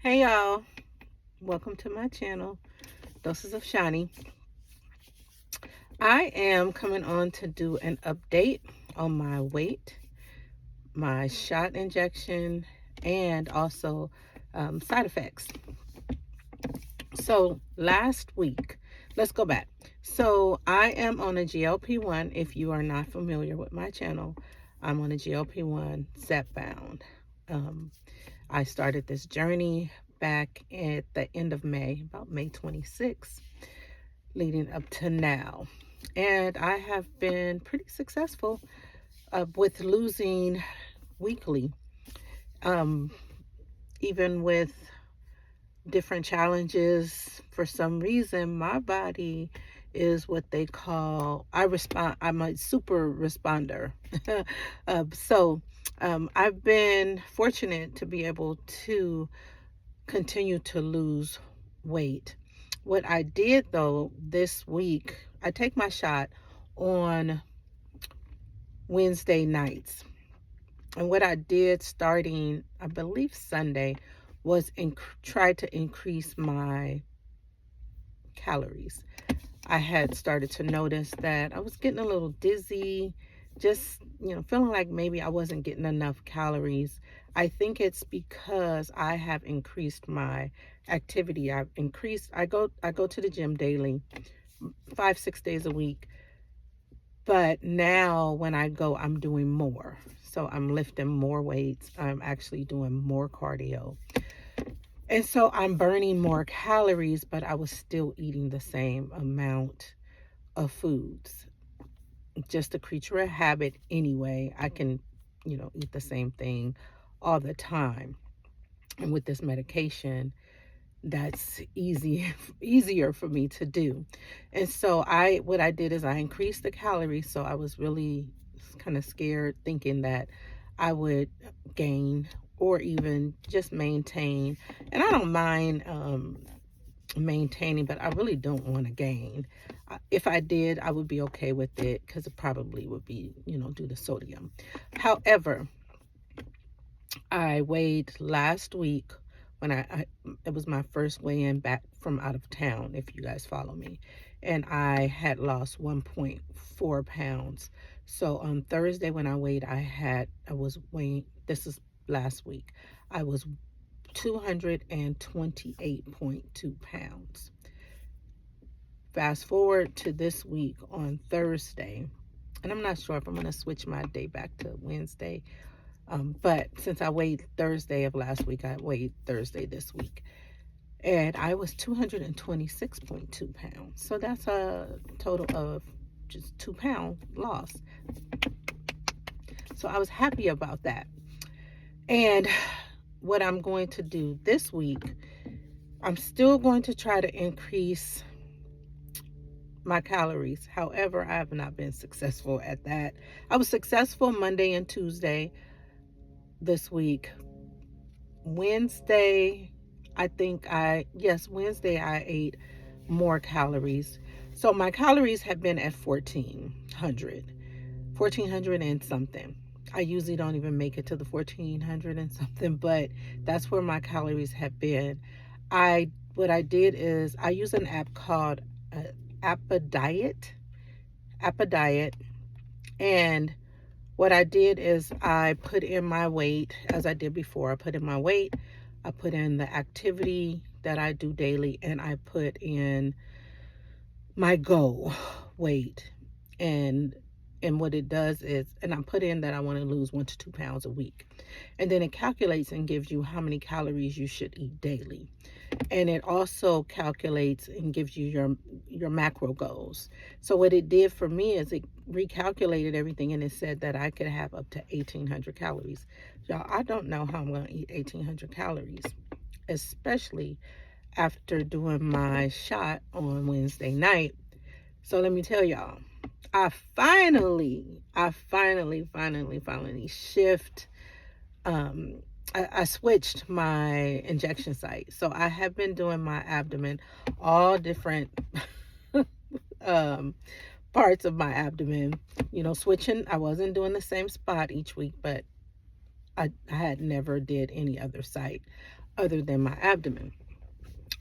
Hey y'all, welcome to my channel, Doses of Shani. I am coming on to do an update on my weight, my shot injection, and also side effects. So last week, let's go back. So I am on a GLP-1. If you are not familiar with my channel, I'm on a GLP-1 Zepbound. I started this journey back at the end of May, about May 26th, leading up to now. And I have been pretty successful with losing weekly, um, even with different challenges. For some reason, my body is what they call, I'm a super responder. I've been fortunate to be able to continue to lose weight. What I did though this week, I take my shot on Wednesday nights. And what I did starting, I believe Sunday, was try to increase my calories. I had started to notice that I was getting a little dizzy, just, feeling like maybe I wasn't getting enough calories. I think it's because I have increased my activity. I go to the gym daily, 5, 6 days a week. But now when I go, I'm doing more. So I'm lifting more weights. I'm actually doing more cardio. And so I'm burning more calories, but I was still eating the same amount of foods. Just a creature of habit anyway. I can, eat the same thing all the time. And with this medication, that's easier for me to do. And so what I did is I increased the calories. So I was really kind of scared, thinking that I would gain or even just maintain. And I don't mind maintaining, but I really don't want to gain. If I did, I would be okay with it, because it probably would be, due to sodium. However, I weighed last week when it was my first weigh-in back from out of town, if you guys follow me, and I had lost 1.4 pounds. So on Thursday when I weighed, I was weighing, this is last week, I was 228.2 pounds. Fast forward to this week on Thursday, and I'm not sure if I'm going to switch my day back to Wednesday. But since I weighed Thursday of last week, I weighed Thursday this week. And I was 226.2 pounds. So that's a total of just 2 pound loss. So I was happy about that. And what I'm going to do this week, I'm still going to try to increase my calories. However, I have not been successful at that. I was successful Monday and Tuesday this week. Wednesday, Wednesday I ate more calories. So my calories have been at 1400 and something. I usually don't even make it to the 1400 and something, but that's where my calories have been. What I did is I use an app called Apodiet, and what I did is I put in my weight, as I did before. I put in my weight, I put in the activity that I do daily, and I put in my goal weight. And what it does is, and I put in that I want to lose 1 to 2 pounds a week. And then it calculates and gives you how many calories you should eat daily. And it also calculates and gives you your macro goals. So what it did for me is it recalculated everything, and it said that I could have up to 1,800 calories. Y'all, I don't know how I'm going to eat 1,800 calories, especially after doing my shot on Wednesday night. So let me tell y'all, I finally shift. I switched my injection site. So I have been doing my abdomen, all different parts of my abdomen, switching. I wasn't doing the same spot each week, but I had never did any other site other than my abdomen.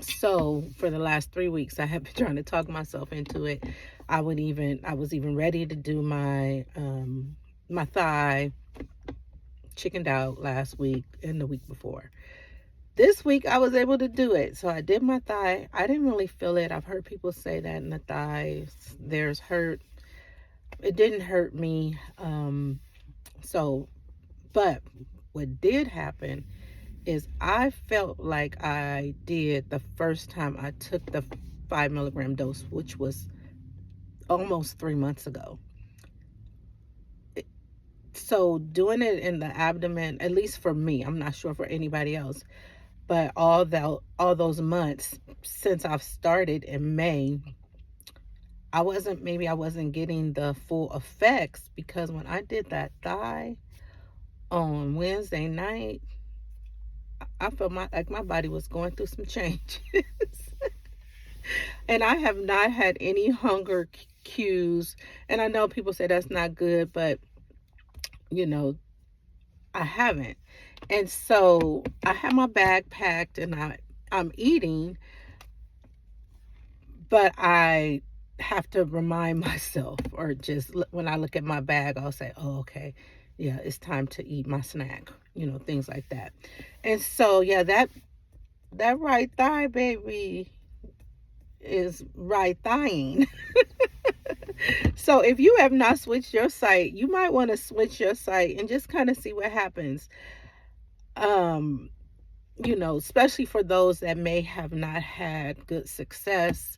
So for the last 3 weeks, I have been trying to talk myself into it. I was even ready to do my thigh, chickened out last week and the week before. This week I was able to do it. So I did my thigh. I didn't really feel it. I've heard people say that in the thighs there's hurt. It didn't hurt me. So, but what did happen is I felt like I did the first time I took the 5 milligram dose, which was almost 3 months ago. So doing it in the abdomen, at least for me, I'm not sure for anybody else, but all those months since I've started in May, I wasn't getting the full effects, because when I did that thigh on Wednesday night, I felt my body was going through some changes. And I have not had any hunger cues. And I know people say that's not good, but you know, I haven't. And so I have my bag packed and I'm eating, but I have to remind myself, or just when I look at my bag, I'll say, oh, okay, yeah, it's time to eat my snack, things like that. And so, yeah, that right thigh, baby, is right thigh. So if you have not switched your site, you might want to switch your site and just kind of see what happens. Um, Especially for those that may have not had good success,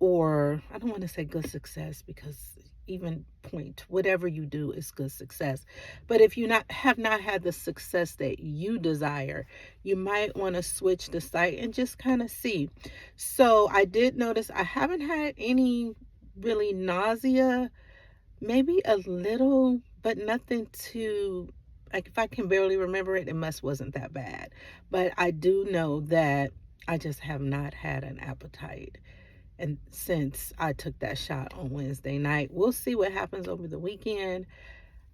or I don't want to say good success, because even point, whatever you do is good success. But if you have not had the success that you desire, you might want to switch the site and just kind of see. So I did notice I haven't had any really nausea, maybe a little, but nothing too, like, if I can barely remember it, it wasn't that bad. But I do know that I just have not had an appetite. And since I took that shot on Wednesday night, we'll see what happens over the weekend.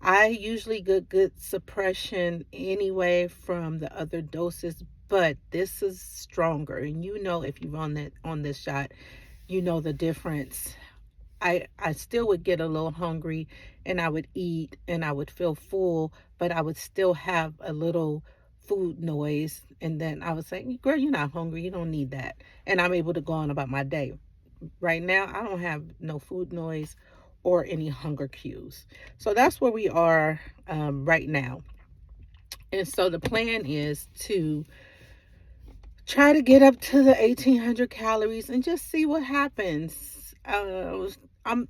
I usually get good suppression anyway from the other doses, but this is stronger. And if you've on this shot, the difference. I still would get a little hungry, and I would eat and I would feel full, but I would still have a little food noise. And then I would say, girl, you're not hungry. You don't need that. And I'm able to go on about my day. Right now, I don't have no food noise or any hunger cues. So that's where we are right now. And so the plan is to try to get up to the 1,800 calories and just see what happens. I'm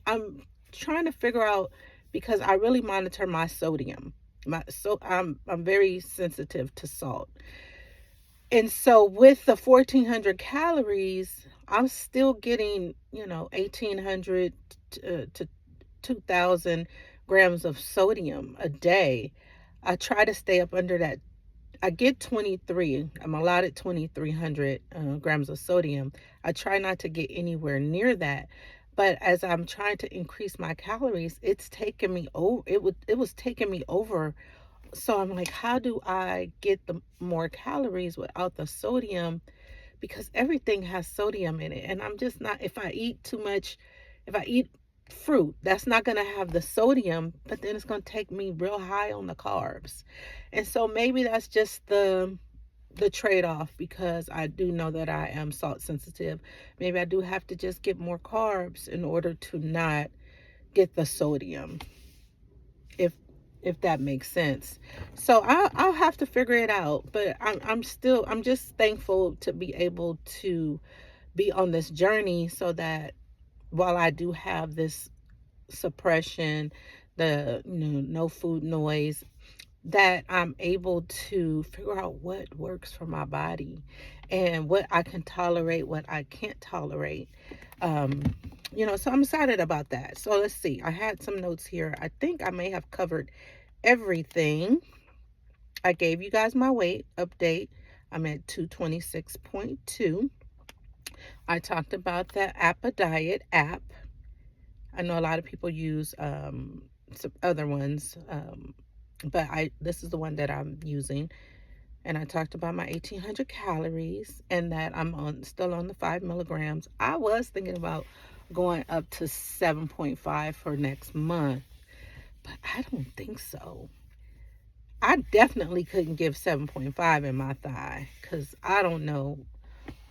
trying to figure out, because I really monitor my sodium. I'm very sensitive to salt. And so with the 1,400 calories, I'm still getting, 1,800 to 2,000 grams of sodium a day. I try to stay up under that. I get 23. I'm allotted 2,300 grams of sodium. I try not to get anywhere near that. But as I'm trying to increase my calories, it's taking me over. It was taking me over. So I'm like, how do I get the more calories without the sodium? Because everything has sodium in it. And I'm just not, if I eat too much, if I eat fruit, that's not going to have the sodium, but then it's going to take me real high on the carbs. And so maybe that's just the trade-off, because I do know that I am salt sensitive. Maybe I do have to just get more carbs in order to not get the sodium, if that makes sense. So I'll have to figure it out. But I'm just thankful to be able to be on this journey, so that while I do have this suppression, the no food noise, that I'm able to figure out what works for my body and what I can tolerate, what I can't tolerate. So I'm excited about that. So let's see. I had some notes here. I think I may have covered everything. I gave you guys my weight update. I'm at 226.2. I talked about the Apodiet app. I know a lot of people use some other ones. but this is the one that I'm using. And I talked about my 1,800 calories and that I'm still on the 5 milligrams. I was thinking about going up to 7.5 for next month, but I don't think so. I definitely couldn't give 7.5 in my thigh because I don't know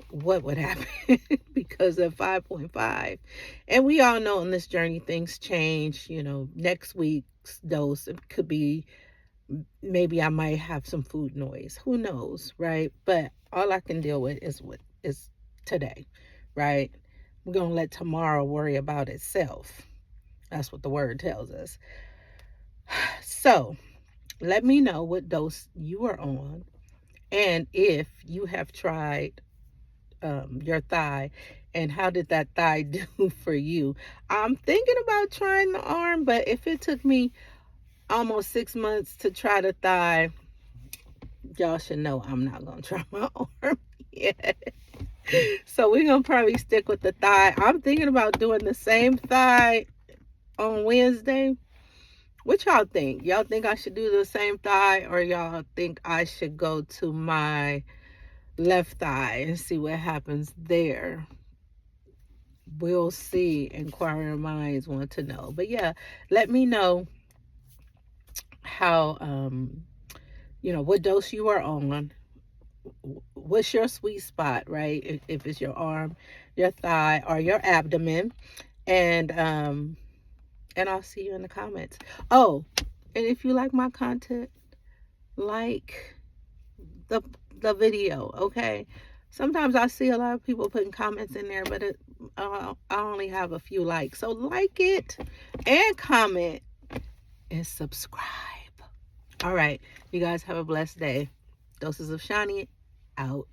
what would happen because of 5.5. And we all know on this journey things change. Next week's dose, it could be, maybe I might have some food noise. Who knows, right? But all I can deal with is today, right? We're gonna let tomorrow worry about itself. That's what the word tells us. So let me know what dose you are on, and if you have tried your thigh, and how did that thigh do for you. I'm thinking about trying the arm, but if it took me almost 6 months to try the thigh, y'all should know I'm not gonna try my arm yet. So we're gonna probably stick with the thigh. I'm thinking about doing the same thigh on Wednesday. What y'all think? Y'all think I should do the same thigh, or y'all think I should go to my left thigh and see what happens there? We'll see. Inquiring minds want to know. But yeah, let me know how what dose you are on. What's your sweet spot, right? If it's your arm, your thigh, or your abdomen. And I'll see you in the comments. Oh, and if you like my content, like the video, okay? Sometimes I see a lot of people putting comments in there, but I only have a few likes. So like it and comment and subscribe. All right, you guys have a blessed day. Doses of Shani out.